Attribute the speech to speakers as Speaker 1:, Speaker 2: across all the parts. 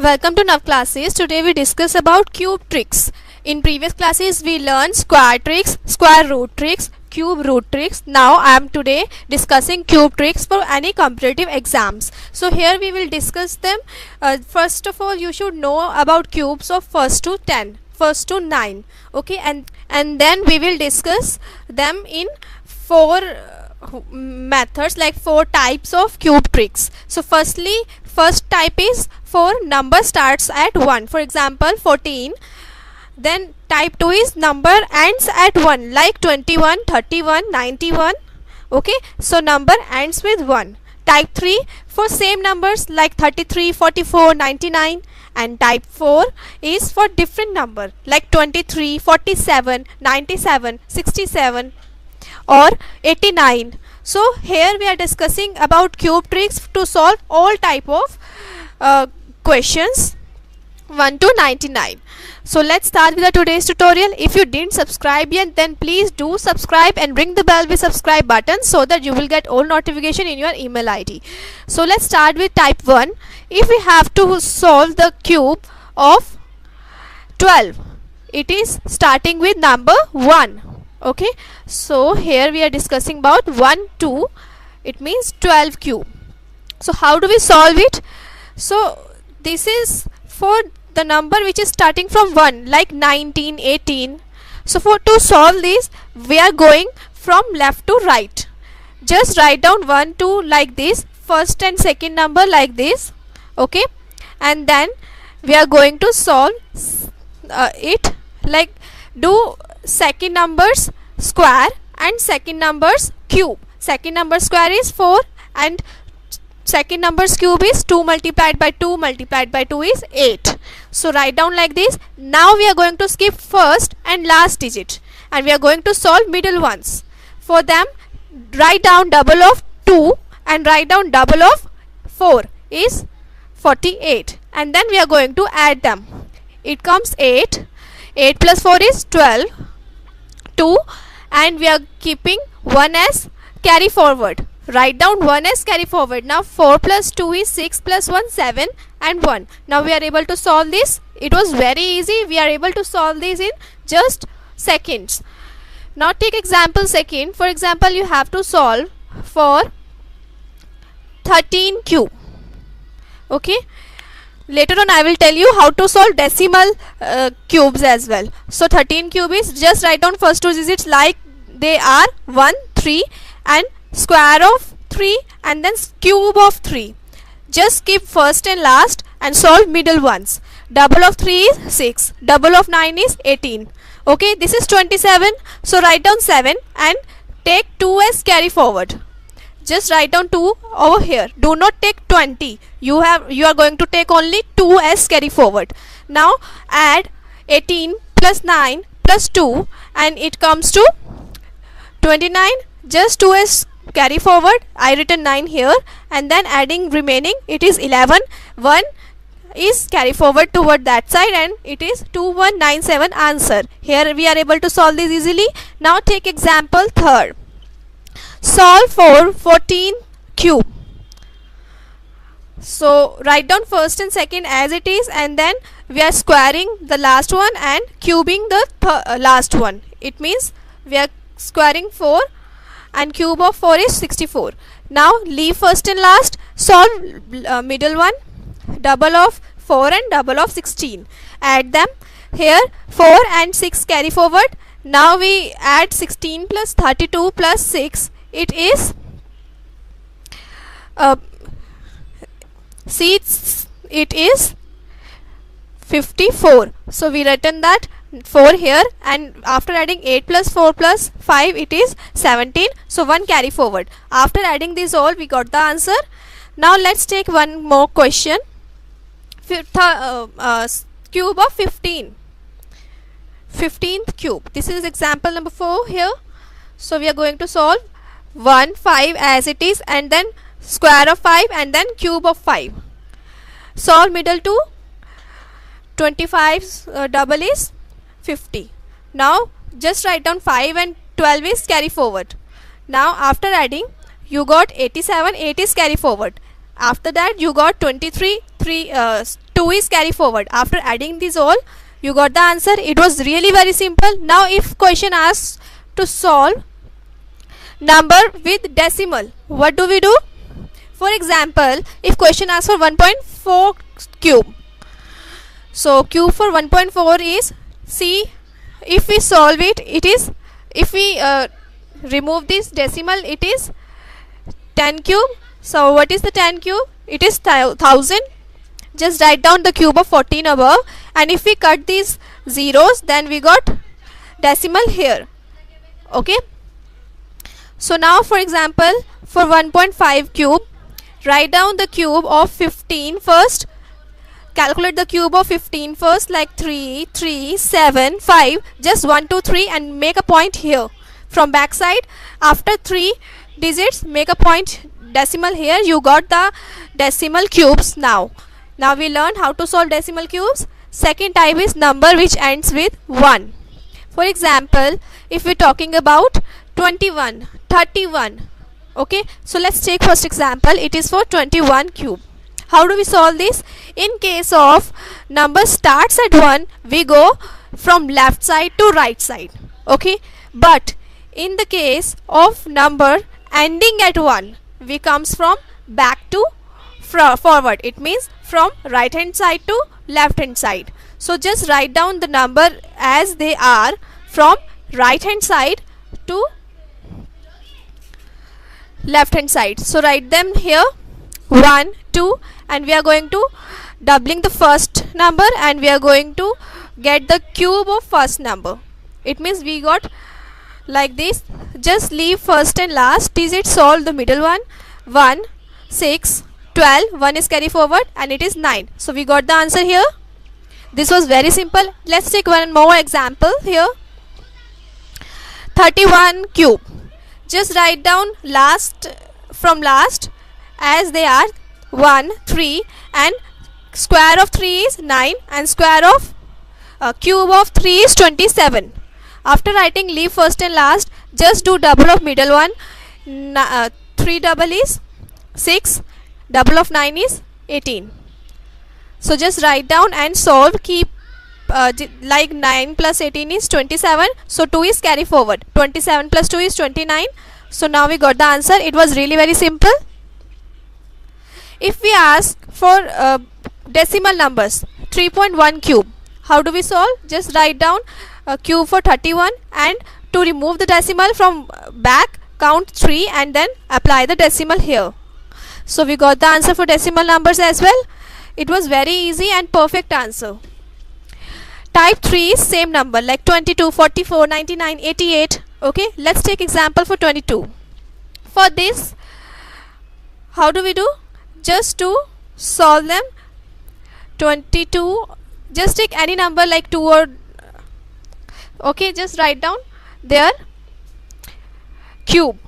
Speaker 1: Welcome to Nav Classes. Today we discuss about cube tricks. In previous classes we learned square tricks, square root tricks, cube root tricks. Now I am today discussing cube tricks for any competitive exams. So here we will discuss them. First of all, you should know about cubes of first to 10, first to 9. Okay, and then we will discuss them in four methods, like four types of cube tricks. So first type is for number starts at 1, for example 14. Then type 2 is number ends at 1, like 21, 31, 91. Okay, so number ends with 1. Type 3 for same numbers like 33, 44, 99. And type 4 is for different number like 23, 47, 97, 67 or 89. So here we are discussing about cube tricks to solve all type of questions 1 to 99. So let's start with the today's tutorial. If you didn't subscribe yet, then please do subscribe and ring the bell with subscribe button so that you will get all notification in your email ID. So let's start with type 1. If we have to solve the cube of 12, it is starting with number 1. Okay, so here we are discussing about 1, 2, it means 12 cube. So how do we solve it? So this is for the number which is starting from 1, like 19, 18. So to solve this, we are going from left to right. Just write down 1, 2 like this, first and second number like this. Okay, and then we are going to solve it like do second numbers square and second numbers cube. Second number square is 4 and second number's cube is 2 multiplied by 2 multiplied by 2 is 8. So write down like this. Now we are going to skip first and last digit and we are going to solve middle ones. For them, write down double of 2 and write down double of 4 is 48, and then we are going to add them. It comes 8 plus 4 is 12, 2, and we are keeping 1 as carry forward. Write down 1 as carry forward. Now 4 plus 2 is 6 plus 1 7 and 1. Now we are able to solve this. It was very easy. We are able to solve this in just seconds. Now take example second. For example, you have to solve for 13 cube. Okay, later on I will tell you how to solve decimal cubes as well. So 13 cube is, just write down first two digits like they are 1, 3 and square of 3 and then cube of 3. Just skip first and last and solve middle ones. Double of 3 is 6, double of 9 is 18. Okay, this is 27. So write down 7 and take 2 as carry forward. Just write down 2 over here. Do not take 20. You are going to take only 2 as carry forward. Now add 18 plus 9 plus 2 and it comes to 29. Just 2 as carry forward. I written 9 here, and then adding remaining, it is 11. 1 is carry forward toward that side and it is 2197 answer. Here we are able to solve this easily. Now take example third. Solve for 14 cube. So write down first and second as it is, and then we are squaring the last one and cubing the last one. It means we are squaring 4 and cube of 4 is 64. Now leave first and last. Solve middle one, double of 4 and double of 16. Add them. Here 4 and 6 carry forward. Now we add 16 plus 32 plus 6. It is it is 54. So we written that 4 here, and after adding 8 plus 4 plus 5 it is 17. So 1 carry forward. After adding this all, we got the answer. Now let's take one more question. Cube of 15. 15th cube. This is example number 4 here. So we are going to solve 1, 5 as it is, and then square of 5 and then cube of 5. Solve middle 2. 25 double is 50. Now just write down 5 and 12 is carry forward. Now after adding, you got 87, 8 is carry forward. After that you got 23, 2 is carry forward. After adding these all, you got the answer. It was really very simple. Now if question asks to solve number with decimal, what do we do? For example, if question asks for 1.4 cube, so cube for 1.4 is, see, if we solve it, it is, if we remove this decimal, it is 10 cube. So what is the 10 cube? It is 1000. Just write down the cube of 14 above, and if we cut these zeros, then we got decimal here. Okay, so now for example, for 1.5 cube, write down the cube of 15 first. Calculate the cube of 15 first, like 3, 3, 7, 5, just 1, 2, 3, and make a point here. From back side, after 3 digits, make a point decimal here. You got the decimal cubes now. Now we learn how to solve decimal cubes. Second type is number which ends with 1. For example, if we're talking about 21, 31. Okay, so let's take first example. It is for 21 cube. How do we solve this? In case of number starts at 1, we go from left side to right side. Okay, but in the case of number ending at 1, we comes from back to forward. It means from right hand side to left hand side. So just write down the number as they are from right hand side to left hand side. So write them here, 1, 2, and we are going to doubling the first number, and we are going to get the cube of first number. It means we got like this. Just leave first and last digit, solve the middle one. 1, 6, 12, 1 is carry forward, and it is 9. So we got the answer here. This was very simple. Let's take one more example here. 31 cube. Just write down last from last as they are, 1, 3, and square of 3 is 9, and square of cube of 3 is 27. After writing leave first and last, just do double of middle one. 3 double is 6, double of 9 is 18. So just write down and solve. Keep like 9 plus 18 is 27, so 2 is carry forward. 27 plus 2 is 29. So now we got the answer. It was really very simple. If we ask for decimal numbers, 3.1 cube, how do we solve? Just write down cube for 31, and to remove the decimal from back, count 3 and then apply the decimal here. So we got the answer for decimal numbers as well. It was very easy and perfect answer. Type 3 is same number, like 22, 44, 99, 88. Okay, let's take example for 22. For this, how do we do? Just to solve them, 22, just take any number like 2 or okay, just write down there cube.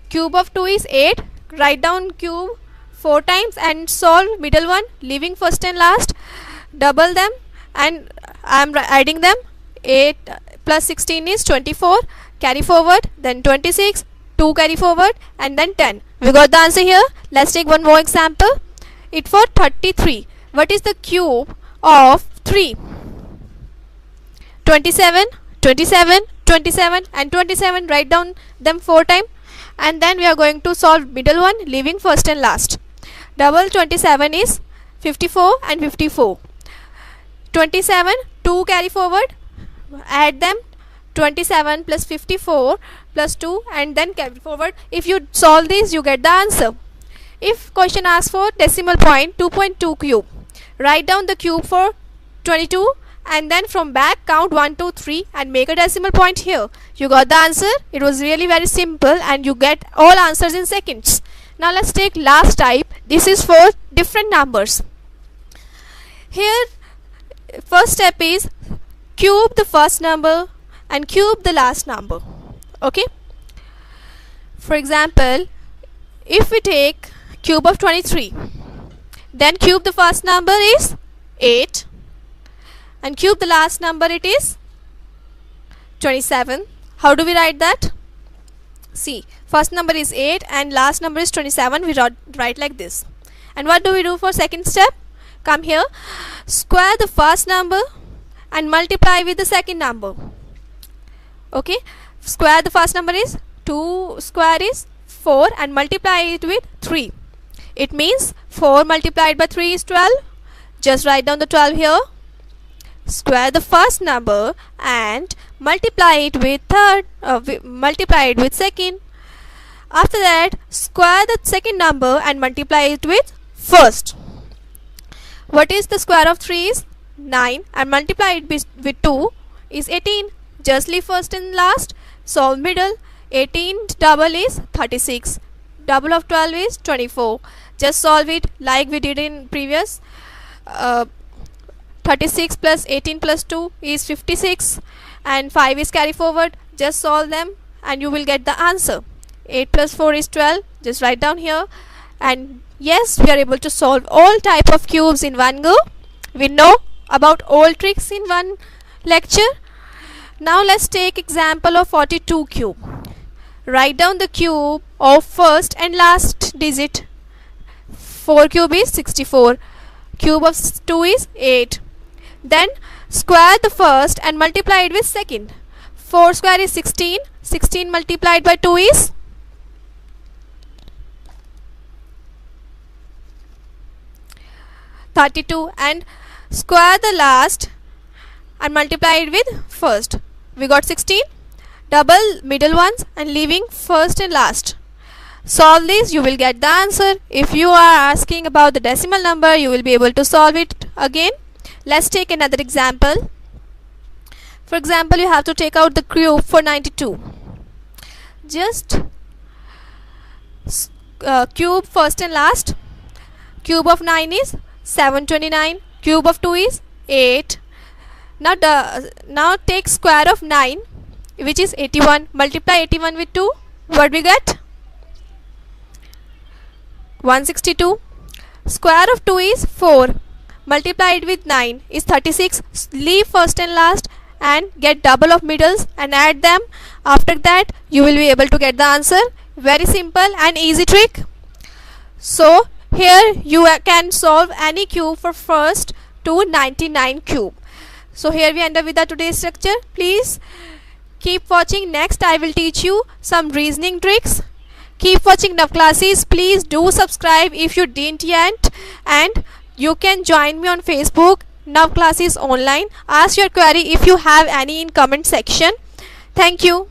Speaker 1: Cube of 2 is 8. Write down cube 4 times and solve middle one, leaving first and last. Double them, and I am adding them. 8 plus 16 is 24. Carry forward, then 26, 2 carry forward, and then 10. We got the answer here. Let's take one more example. It for 33. What is the cube of 3? 27, 27, 27, and 27. Write down them 4 times, and then we are going to solve middle one, leaving first and last. Double 27 is 54 and 54. 27, 2 carry forward, add them. 27 plus 54 plus 2, and then carry forward. If you solve this, you get the answer. If question asks for decimal point, 2.2 cube, write down the cube for 22, and then from back count 1, 2, 3 and make a decimal point here. You got the answer. It was really very simple, and you get all answers in seconds. Now let's take last type. This is for different numbers. Here first step is cube the first number and cube the last number. Okay, for example, if we take cube of 23, then cube the first number is 8, and cube the last number, it is 27. How do we write that? See, first number is 8 and last number is 27. We write like this. And what do we do for second step? Come here. Square the first number and multiply with the second number. Okay. Square the first number is 2 square is 4 and multiply it with 3. It means 4 multiplied by 3 is 12. Just write down the 12 here. Square the first number and multiply it with second. After that, square the second number and multiply it with first. What is the square of 3 is 9 and multiply it with 2 is 18. Just leave first and last. Solve middle. 18 double is 36. Double of 12 is 24. Just solve it like we did in previous. 36 plus 18 plus 2 is 56 and 5 is carry forward. Just solve them and you will get the answer. 8 plus 4 is 12. Just write down here. And yes, we are able to solve all type of cubes in one go. We know about all tricks in one lecture. Now let's take example of 42 cube. Write down the cube of first and last digit. 4 cube is 64. Cube of 2 is 8. Then square the first and multiply it with second. 4 square is 16. 16 multiplied by 2 is 32. And square the last and multiply it with first. We got 16. Double middle ones and leaving first and last. Solve this, you will get the answer. If you are asking about the decimal number, you will be able to solve it again. Let's take another example. For example, you have to take out the cube for 92. Just cube first and last. Cube of 9 is 729. Cube of 2 is 8. Now take square of 9, which is 81. Multiply 81 with 2. What we get? 162. Square of 2 is 4. Multiply it with 9 is 36. Leave first and last and get double of middles and add them. After that, you will be able to get the answer. Very simple and easy trick. So here you can solve any cube for first to 99 cube. So here we end up with the today's lecture. Please keep watching. Next I will teach you some reasoning tricks. Keep watching Nav Classes. Please do subscribe if you didn't yet, and you can join me on Facebook, Nav Classes Online. Ask your query if you have any in comment section. Thank you.